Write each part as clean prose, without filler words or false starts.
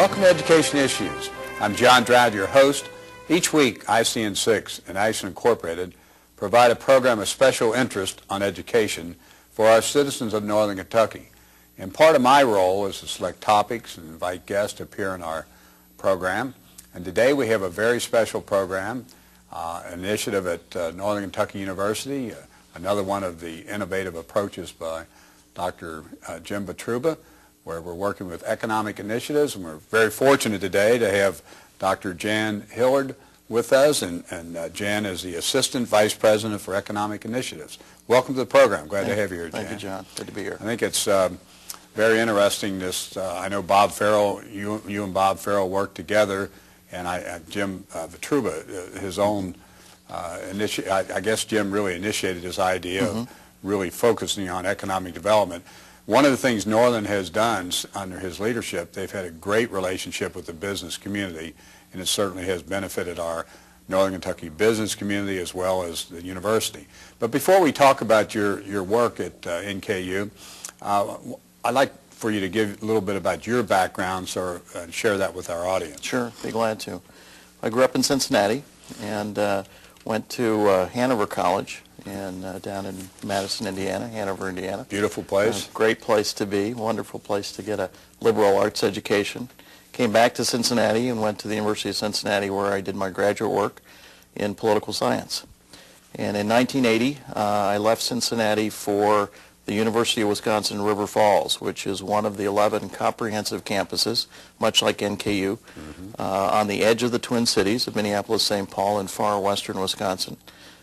Welcome to Education Issues. I'm Jon Draud, your host. Each week, ICN6 and ICN Incorporated provide a program of special interest on education for our citizens of Northern Kentucky. And part of my role is to select topics and invite guests to appear in our program. And today we have a very special program, initiative at Northern Kentucky University, another one of the innovative approaches by Dr. Jon Draud, where we're working with economic initiatives, and we're very fortunate today to have Dr. Jan Hillard with us, and Jan is the Assistant Vice President for Economic Initiatives. Welcome to the program. Glad to have you here, Jan. Thank you, John. Good to be here. I think it's very interesting. I know Bob Farrell, you and Bob Farrell worked together, and Jon Draud, his own I guess Jim really initiated this idea of really focusing on economic development. One of the things Northern has done under his leadership, they've had a great relationship with the business community, and it certainly has benefited our Northern Kentucky business community as well as the university. But before we talk about your work at NKU, I'd like for you to give a little bit about your background and share that with our audience. Sure, be glad to. I grew up in Cincinnati and went to Hanover College down in Madison, Indiana, Hanover, Indiana. Beautiful place. Great place to be, wonderful place to get a liberal arts education. Came back to Cincinnati and went to the University of Cincinnati, where I did my graduate work in political science. And in 1980, I left Cincinnati for the University of Wisconsin River Falls, which is one of the 11 comprehensive campuses, much like NKU, on the edge of the Twin Cities of Minneapolis, St. Paul, in far western Wisconsin.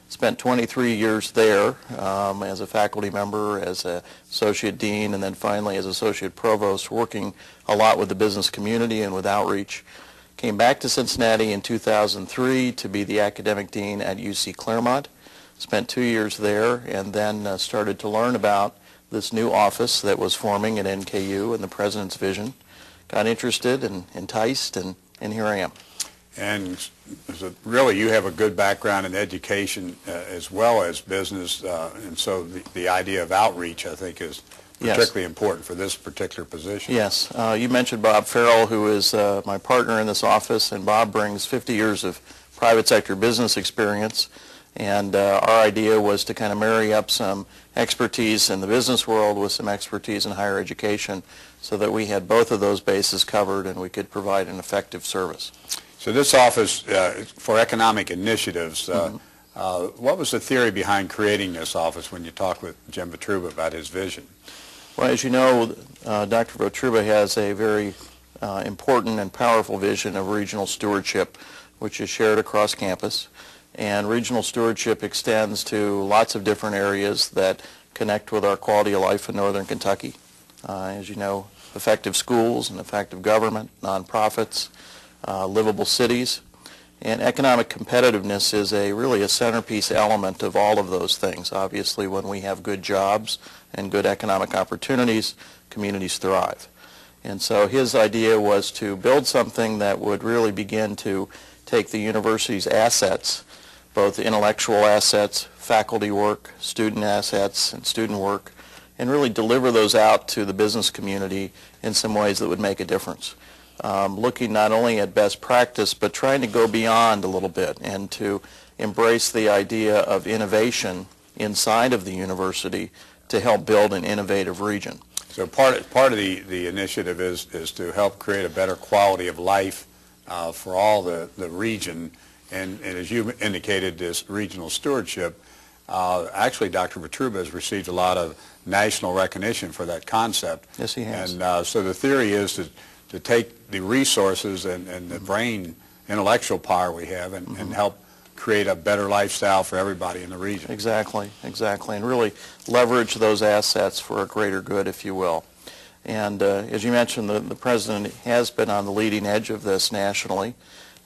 Spent 23 years there as a faculty member, as an associate dean, and then finally as associate provost, working a lot with the business community and with outreach. Came back to Cincinnati in 2003 to be the academic dean at UC Claremont. Spent 2 years there, and then started to learn about this new office that was forming at NKU and the president's vision. Got interested and enticed, and here I am. And so really you have a good background in education as well as business, and so the idea of outreach, I think, is particularly important for this particular position. Yes. You mentioned Bob Farrell, who is my partner in this office, and Bob brings 50 years of private sector business experience. And our idea was to kind of marry up some expertise in the business world with some expertise in higher education so that we had both of those bases covered and we could provide an effective service. So this office for economic initiatives, what was the theory behind creating this office when you talked with Jon Draud about his vision? Well, as you know, Dr. Draud has a very important and powerful vision of regional stewardship, which is shared across campus. And regional stewardship extends to lots of different areas that connect with our quality of life in Northern Kentucky. As you know, effective schools and effective government, nonprofits, livable cities, and economic competitiveness is really a centerpiece element of all of those things. Obviously, when we have good jobs and good economic opportunities, communities thrive. And so his idea was to build something that would really begin to take the university's assets, both intellectual assets, faculty work, student assets, and student work, and really deliver those out to the business community in some ways that would make a difference. Looking not only at best practice, but trying to go beyond a little bit and to embrace the idea of innovation inside of the university to help build an innovative region. So part of the initiative is to help create a better quality of life for all the region. And as you indicated, this regional stewardship, actually Dr. Draud has received a lot of national recognition for that concept. Yes, he has. And so the theory is to take the resources and the brain intellectual power we have and help create a better lifestyle for everybody in the region. Exactly, exactly, and really leverage those assets for a greater good, if you will. And as you mentioned, the president has been on the leading edge of this nationally.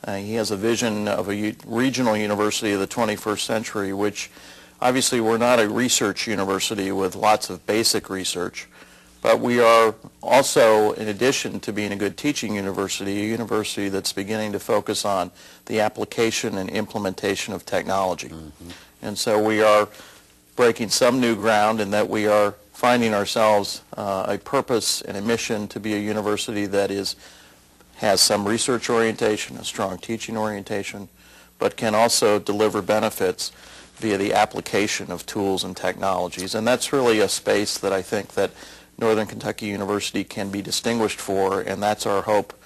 He has a vision of a regional university of the 21st century, which obviously we're not a research university with lots of basic research, but we are also, in addition to being a good teaching university, a university that's beginning to focus on the application and implementation of technology. And so we are breaking some new ground in that we are finding ourselves a purpose and a mission to be a university that is has some research orientation, a strong teaching orientation, but can also deliver benefits via the application of tools and technologies. And that's really a space that I think that Northern Kentucky University can be distinguished for, and that's our hope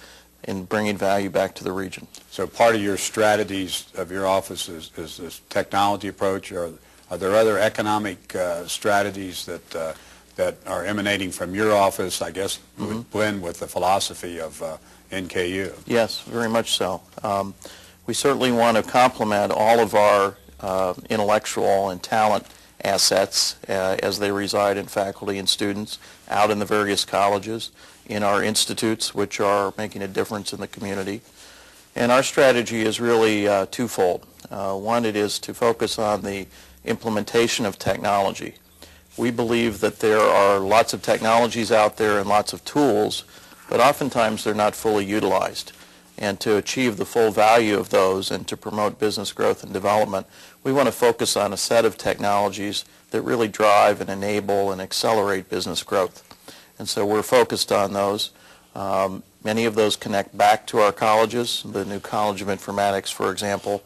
in bringing value back to the region. So part of your strategies of your office is this technology approach, or are there other economic strategies that are emanating from your office, I guess, would blend with the philosophy of NKU? Yes, very much so. We certainly want to complement all of our intellectual and talent assets as they reside in faculty and students out in the various colleges, in our institutes, which are making a difference in the community. And our strategy is really twofold. One, it is to focus on the implementation of technology. We believe that there are lots of technologies out there and lots of tools, but oftentimes they're not fully utilized. And to achieve the full value of those and to promote business growth and development, we want to focus on a set of technologies that really drive and enable and accelerate business growth. And so we're focused on those. Many of those connect back to our colleges. The new College of Informatics, for example,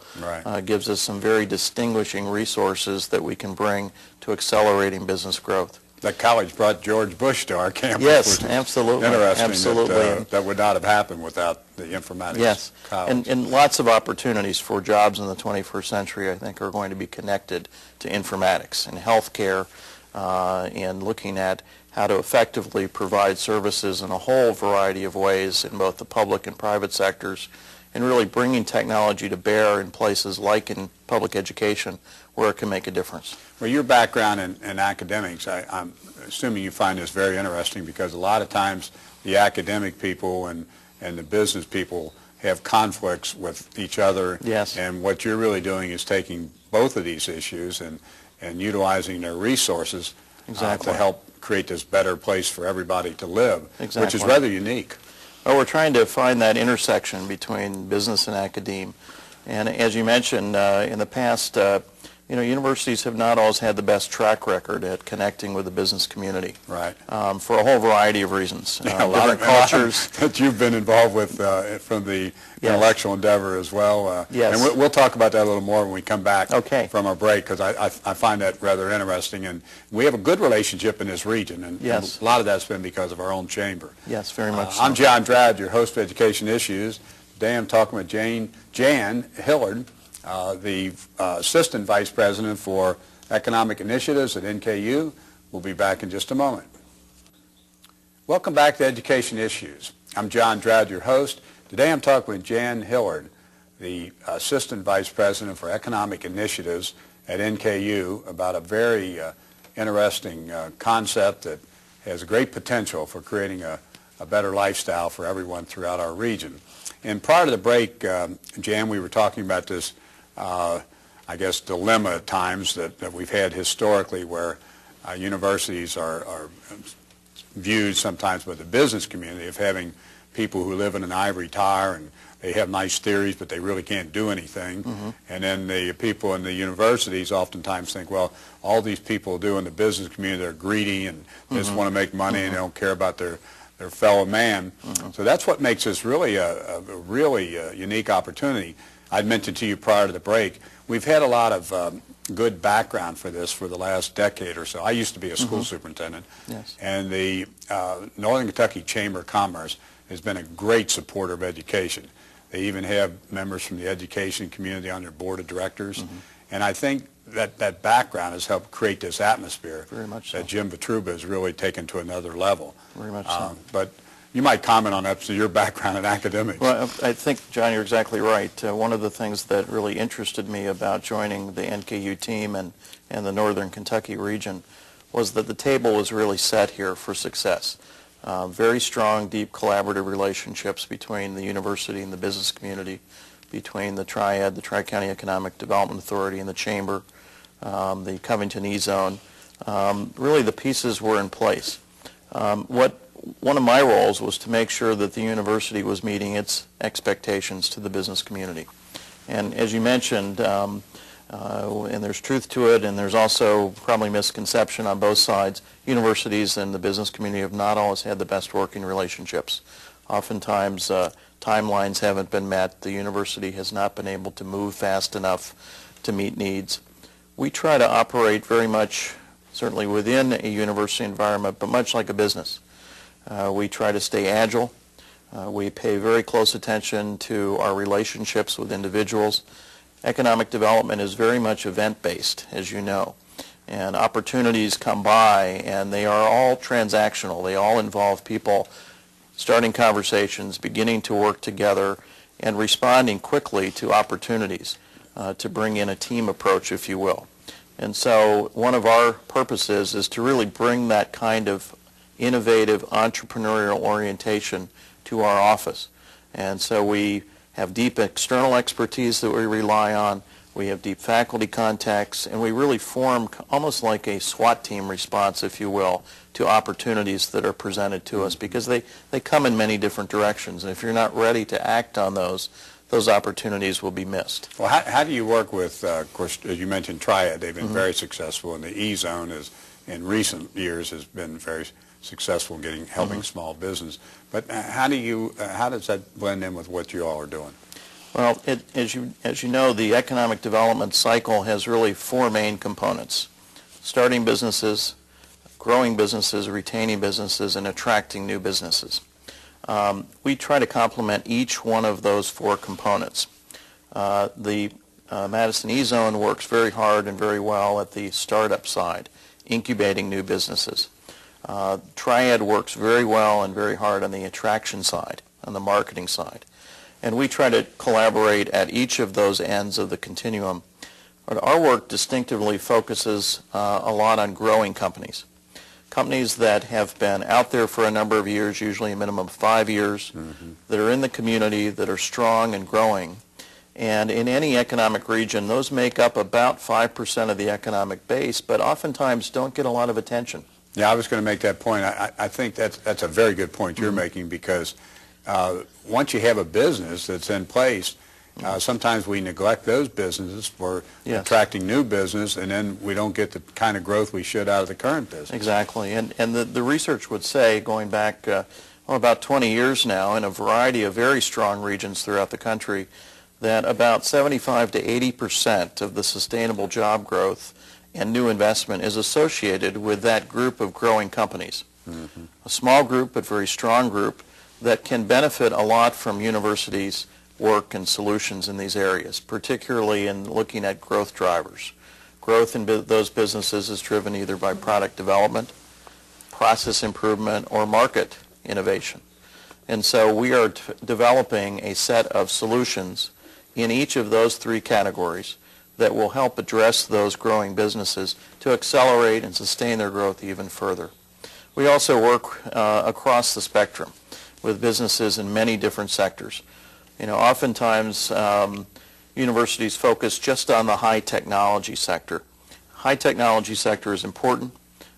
gives us some very distinguishing resources that we can bring to accelerating business growth. That college brought George Bush to our campus. Yes, absolutely. Interesting. Absolutely. That would not have happened without the informatics college. And lots of opportunities for jobs in the 21st century, I think, are going to be connected to informatics and healthcare, and looking at how to effectively provide services in a whole variety of ways in both the public and private sectors, and really bringing technology to bear in places like in public education where it can make a difference. Well, your background in academics, I'm assuming you find this very interesting, because a lot of times the academic people and the business people have conflicts with each other. Yes. And what you're really doing is taking both of these issues and utilizing their resources to help create this better place for everybody to live, which is rather unique. Well, we're trying to find that intersection between business and academe. And as you mentioned, in the past, universities have not always had the best track record at connecting with the business community. Right. For a whole variety of reasons. A lot of cultures that you've been involved with from the intellectual endeavor as well. Yes. And we'll talk about that a little more when we come back from our break, because I find that rather interesting. And we have a good relationship in this region, and a lot of that's been because of our own chamber. Yes, very much so. I'm Jon Draud, your host of Education Issues. Today I'm talking with Jan Hillard, the Assistant Vice President for Economic Initiatives at NKU. We'll be back in just a moment. Welcome back to Education Issues. I'm Jon Draud, your host. Today I'm talking with Jan Hillard, the Assistant Vice President for Economic Initiatives at NKU, about a very interesting concept that has great potential for creating a better lifestyle for everyone throughout our region. And prior to the break, Jan, we were talking about this I guess, dilemma at times that we've had historically, where universities are viewed sometimes by the business community of having people who live in an ivory tower and they have nice theories, but they really can't do anything. And then the people in the universities oftentimes think, well, all these people do in the business community, they're greedy and just want to make money and they don't care about their fellow man. So that's what makes this really a really unique opportunity. I'd mentioned to you prior to the break, we've had a lot of good background for this for the last decade or so. I used to be a school superintendent, and the Northern Kentucky Chamber of Commerce has been a great supporter of education. They even have members from the education community on their board of directors, and I think that background has helped create this atmosphere that Jim Vitruba has really taken to another level. Very much so. But you might comment on that, so your background in academics. Well, I think, John, you're exactly right. One of the things that really interested me about joining the NKU team and the Northern Kentucky region was that the table was really set here for success. Very strong, deep collaborative relationships between the university and the business community, between the Triad, the Tri-County Economic Development Authority, and the Chamber, the Covington E-Zone. Really, the pieces were in place. One of my roles was to make sure that the university was meeting its expectations to the business community. And as you mentioned, and there's truth to it, and there's also probably misconception on both sides, universities and the business community have not always had the best working relationships. Oftentimes, timelines haven't been met. The university has not been able to move fast enough to meet needs. We try to operate very much, certainly within a university environment, but much like a business. We try to stay agile. We pay very close attention to our relationships with individuals. Economic development is very much event-based, as you know, and opportunities come by, and they are all transactional. They all involve people starting conversations, beginning to work together, and responding quickly to opportunities to bring in a team approach, if you will. And so one of our purposes is to really bring that kind of innovative entrepreneurial orientation to our office. And so we have deep external expertise that we rely on. We have deep faculty contacts, and we really form almost like a SWAT team response, if you will, to opportunities that are presented to us, because they come in many different directions. And if you're not ready to act on those opportunities will be missed. Well, how do you work with, of course, as you mentioned, Triad? They've been very successful, and the E-Zone is, in recent years, has been very successful in helping small business. But how does that blend in with what you all are doing? Well, as you know, the economic development cycle has really four main components: starting businesses, growing businesses, retaining businesses, and attracting new businesses. We try to complement each one of those four components. The Madison E-Zone works very hard and very well at the startup side, incubating new businesses. Triad works very well and very hard on the attraction side, on the marketing side. And we try to collaborate at each of those ends of the continuum. But our work distinctively focuses a lot on growing companies. Companies that have been out there for a number of years, usually a minimum of 5 years, that are in the community, that are strong and growing. And in any economic region, those make up about 5% of the economic base, but oftentimes don't get a lot of attention. Yeah, I was going to make that point. I think that's a very good point you're making, because once you have a business that's in place, sometimes we neglect those businesses for attracting new business, and then we don't get the kind of growth we should out of the current business. Exactly. And the research would say, going back about 20 years now, in a variety of very strong regions throughout the country, that about 75 to 80% of the sustainable job growth and new investment is associated with that group of growing companies. A small group, but very strong group, that can benefit a lot from universities' work and solutions in these areas, particularly in looking at growth drivers. Growth in those businesses is driven either by product development, process improvement, or market innovation. And so we are developing a set of solutions in each of those three categories that will help address those growing businesses to accelerate and sustain their growth even further. We also work across the spectrum with businesses in many different sectors. You know, oftentimes universities focus just on the high technology sector. High technology sector is important,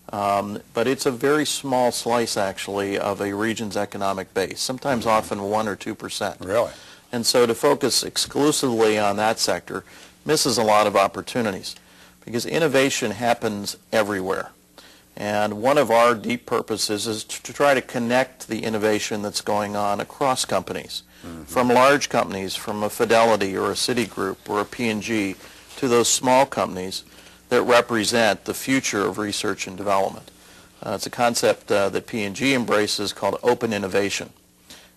but it's a very small slice, actually, of a region's economic base, sometimes often 1 or 2%. Really? And so to focus exclusively on that sector misses a lot of opportunities, because innovation happens everywhere. And one of our deep purposes is to try to connect the innovation that's going on across companies, from large companies, from a Fidelity or a Citigroup or a P&G, to those small companies that represent the future of research and development. It's a concept that P&G embraces called open innovation.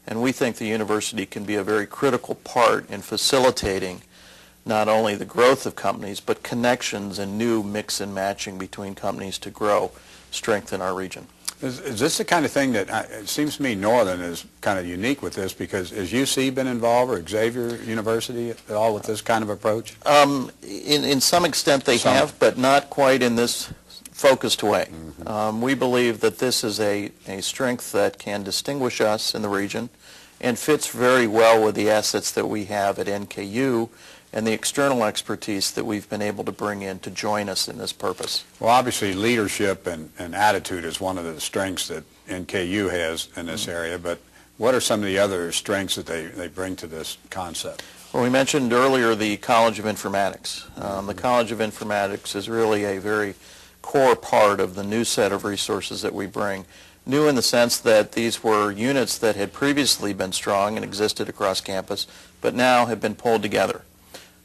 And we think the university can be a very critical part in facilitating not only the growth of companies, but connections and new mix and matching between companies to grow, strengthen our region. Is this the kind of thing that, it seems to me Northern is kind of unique with this, because has UC been involved, or Xavier University at all, with this kind of approach? In some extent they have, but not quite in this focused way. We believe that this is a strength that can distinguish us in the region and fits very well with the assets that we have at NKU and the external expertise that we've been able to bring in to join us in this purpose. Well, obviously leadership and attitude is one of the strengths that NKU has in this area, but what are some of the other strengths that they bring to this concept? Well, we mentioned earlier the College of Informatics. The College of Informatics is really a very core part of the new set of resources that we bring. New in the sense that these were units that had previously been strong and existed across campus, but now have been pulled together.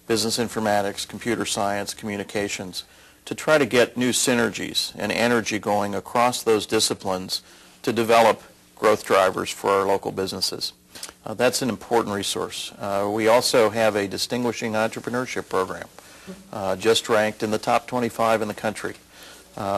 Business informatics, computer science, communications, to try to get new synergies and energy going across those disciplines to develop growth drivers for our local businesses. That's an important resource. We also have a distinguishing entrepreneurship program, just ranked in the top 25 in the country,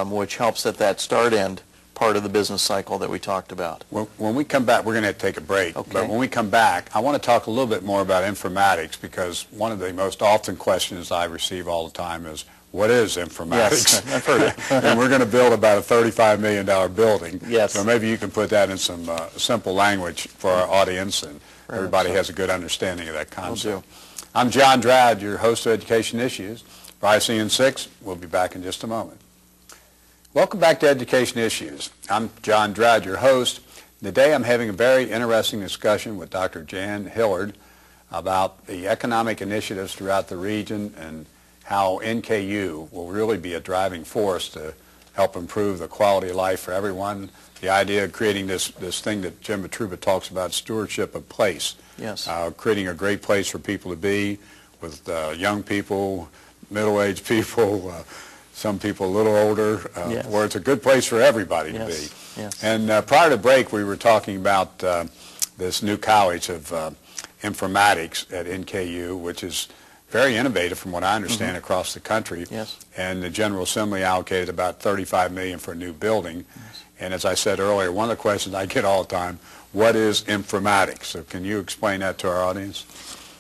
which helps at that start-end part of the business cycle that we talked about. Well, when we come back, we're going to have to take a break. Okay. But when we come back, I want to talk a little bit more about informatics, because one of the most often questions I receive all the time is, what is informatics? Yes, I've heard it. And we're going to build about a $35 million building. Yes. So maybe you can put that in some simple language for our audience, and everybody has a good understanding of that concept. Will do. I'm Jon Draud, your host of Education Issues for ICN6. We'll be back in just a moment. Welcome back to Education Issues. I'm Jon Draud, your host. Today I'm having a very interesting discussion with Dr. Jan Hillard about the economic initiatives throughout the region and how NKU will really be a driving force to help improve the quality of life for everyone. The idea of creating this thing that Jim Matruba talks about, stewardship of place. Yes. Creating a great place for people to be, with young people, middle-aged people, some people a little older, Yes. where it's a good place for everybody to be. Yes. And prior to break, we were talking about this new college of informatics at NKU, which is very innovative from what I understand across the country. Yes. And the General Assembly allocated about $35 million for a new building. Yes. And as I said earlier, one of the questions I get all the time, what is informatics? So can you explain that to our audience?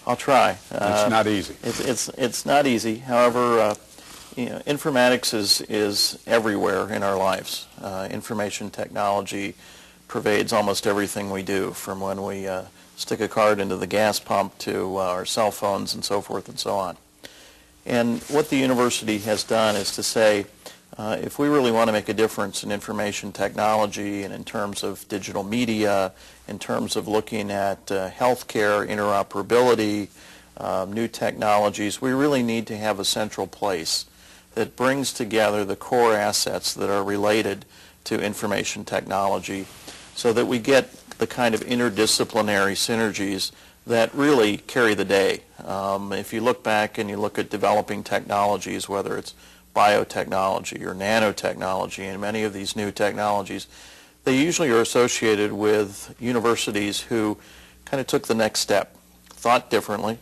I'll try. It's not easy. It's not easy. However, informatics is everywhere in our lives. Information technology pervades almost everything we do, from when we stick a card into the gas pump to our cell phones and so forth and so on. And what the university has done is to say, if we really want to make a difference in information technology and in terms of digital media, in terms of looking at healthcare, interoperability, new technologies, we really need to have a central place that brings together the core assets that are related to information technology, so that we get the kind of interdisciplinary synergies that really carry the day. If you look back and you look at developing technologies, whether it's biotechnology or nanotechnology, and many of these new technologies, they usually are associated with universities who kind of took the next step, thought differently,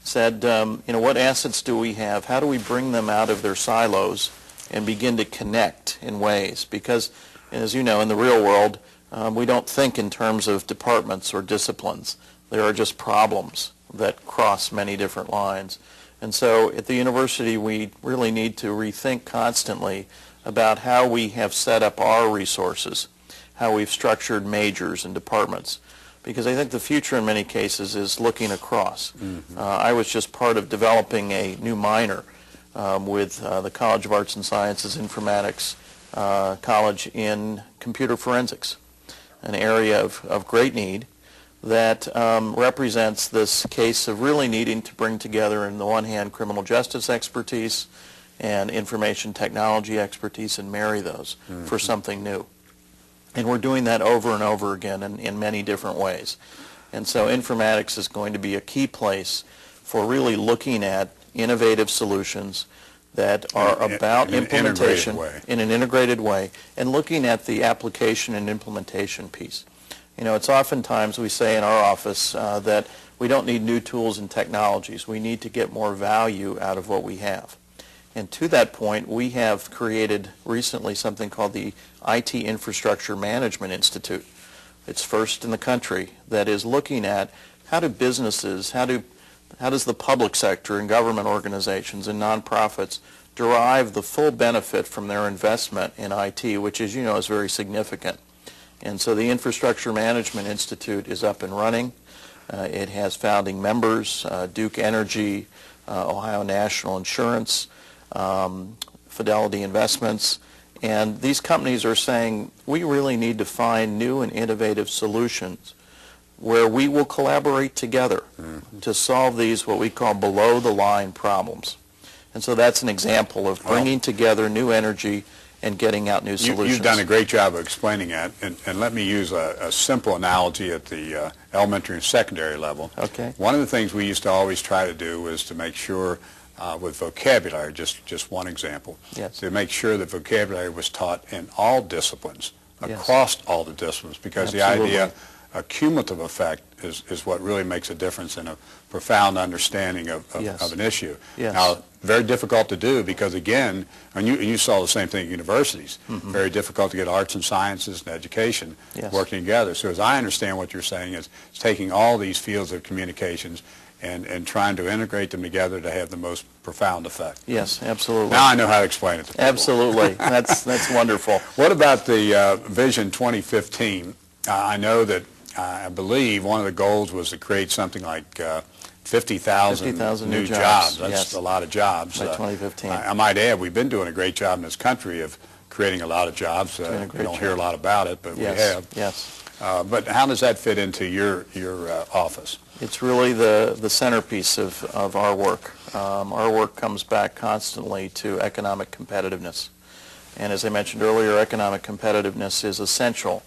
said, what assets do we have? How do we bring them out of their silos and begin to connect in ways? Because, as you know, in the real world, we don't think in terms of departments or disciplines. There are just problems that cross many different lines. And so at the university, we really need to rethink constantly about how we have set up our resources, how we've structured majors and departments. Because I think the future in many cases is looking across. I was just part of developing a new minor with the College of Arts and Sciences Informatics College in computer forensics, an area of great need that represents this case of really needing to bring together, on the one hand, criminal justice expertise and information technology expertise, and marry those for something new. And we're doing that over and over again in many different ways. And so informatics is going to be a key place for really looking at innovative solutions that are about implementation in an integrated way, and looking at the application and implementation piece. It's oftentimes we say in our office that we don't need new tools and technologies. We need to get more value out of what we have. And to that point, we have created recently something called the IT Infrastructure Management Institute. It's first in the country, that is looking at how do businesses, how does the public sector and government organizations and nonprofits derive the full benefit from their investment in IT, which, as you know, is very significant. And so the Infrastructure Management Institute is up and running. It has founding members, Duke Energy, Ohio National Insurance, Fidelity Investments, and these companies are saying we really need to find new and innovative solutions where we will collaborate together to solve these what we call below-the-line problems. And so that's an example of bringing together new energy and getting out new solutions. You've done a great job of explaining that, and let me use a simple analogy at the elementary and secondary level. Okay. One of the things we used to always try to do was to make sure with vocabulary, just one example, yes. to make sure that vocabulary was taught in all disciplines, yes. across all the disciplines, because Absolutely. the idea, a cumulative effect is what really makes a difference in a profound understanding of yes. an issue. Yes. Now, very difficult to do because, again, and you saw the same thing at universities, mm-hmm. very difficult to get arts and sciences and education yes. working together. So as I understand what you're saying is it's taking all these fields of communications and trying to integrate them together to have the most profound effect. Yes, absolutely. Now I know how to explain it to people. Absolutely. That's wonderful. What about the Vision 2015? I know that I believe one of the goals was to create something like 50,000 new jobs. That's yes. a lot of jobs. By 2015. I might add, we've been doing a great job in this country of creating a lot of jobs. We don't hear a lot about it, but yes. we have. Yes. But how does that fit into your office? It's really the centerpiece of our work. Our work comes back constantly to economic competitiveness. And as I mentioned earlier, economic competitiveness is essential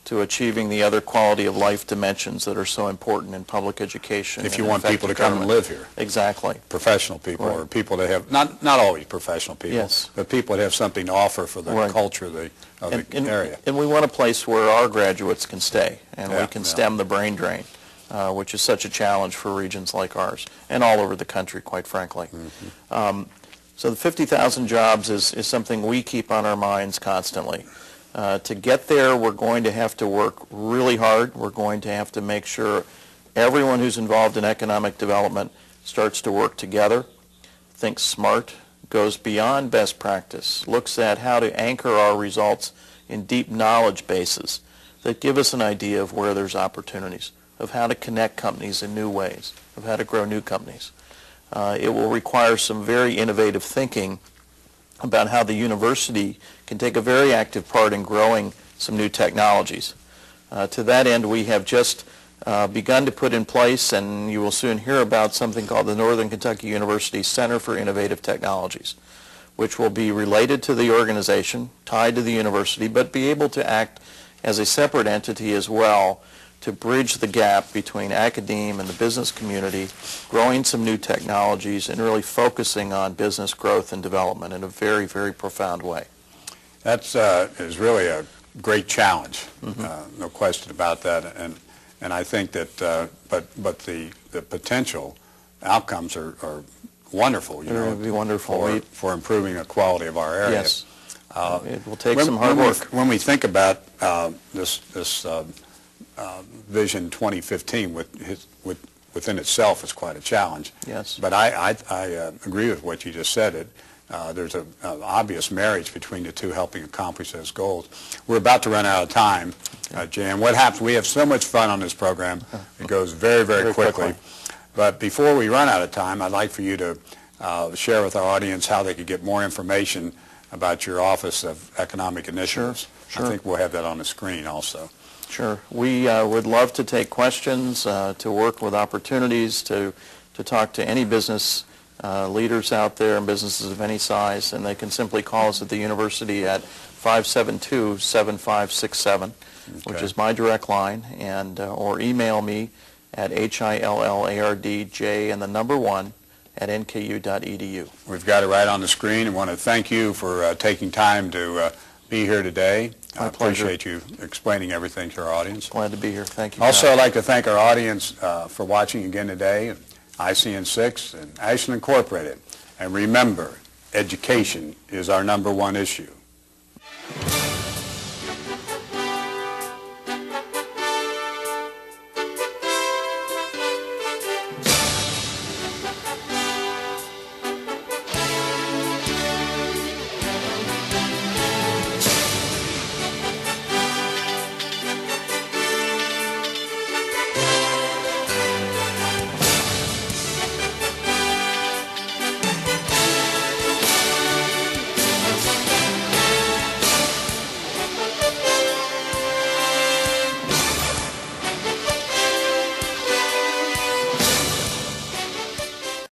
to achieving the other quality of life dimensions that are so important in public education. If you want people to come and live here. Exactly. Professional people, right. or people that have, not always professional people, yes. but people that have something to offer for the right. culture of the area. And we want a place where our graduates can stay and yeah, we can stem the brain drain, which is such a challenge for regions like ours and all over the country, quite frankly. Mm-hmm. So the 50,000 jobs is something we keep on our minds constantly. To get there, we're going to have to work really hard. We're going to have to make sure everyone who's involved in economic development starts to work together, thinks smart, goes beyond best practice, looks at how to anchor our results in deep knowledge bases that give us an idea of where there's opportunities, of how to connect companies in new ways, of how to grow new companies. It will require some very innovative thinking about how the university can take a very active part in growing some new technologies. To that end, we have just begun to put in place, and you will soon hear about, something called the Northern Kentucky University Center for Innovative Technologies, which will be related to the organization, tied to the university, but be able to act as a separate entity as well to bridge the gap between academe and the business community, growing some new technologies and really focusing on business growth and development in a very, very profound way. That is really a great challenge, mm-hmm. No question about that. And I think that, but the potential outcomes are wonderful. It would be wonderful for improving the quality of our area. Yes, it will take some hard work. When we think about this Vision 2015, within itself is quite a challenge. Yes. But I agree with what you just said. There's an obvious marriage between the two, helping accomplish those goals. We're about to run out of time, Jan. What happens? We have so much fun on this program. It goes very, very quickly. But before we run out of time, I'd like for you to share with our audience how they could get more information about your Office of Economic Initiatives. Sure. I think we'll have that on the screen also. Sure. We would love to take questions, to work with opportunities, to talk to any business leaders out there and businesses of any size, and they can simply call us at the university at 572-7567, which is my direct line, and or email me at hillardj and the number 1 at nku.edu. We've got it right on the screen, and want to thank you for taking time to be here today. My I pleasure. appreciate you explaining everything to our audience. Glad to be here. Thank you. Also, John. I'd like to thank our audience for watching again today, ICN6 and Ashland Incorporated. And remember, education is our #1 issue.